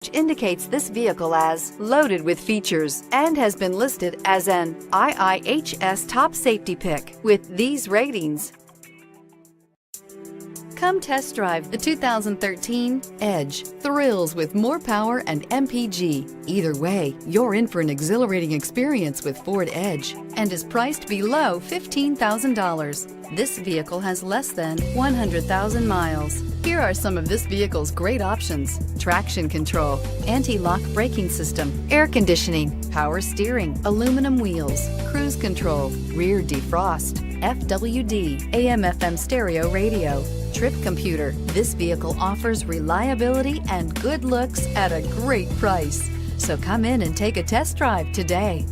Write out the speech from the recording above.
which indicates this vehicle as loaded with features and has been listed as an IIHS top safety pick with these ratings. Come test drive the 2013 Edge. Thrills with more power and MPG. Either way, you're in for an exhilarating experience with Ford Edge and is priced below $15,000. This vehicle has less than 100,000 miles. Here are some of this vehicle's great options: traction control, anti-lock braking system, air conditioning, power steering, aluminum wheels, cruise control, rear defrost, FWD, AM/FM stereo radio, trip computer. This vehicle offers reliability and good looks at a great price. So come in and take a test drive today.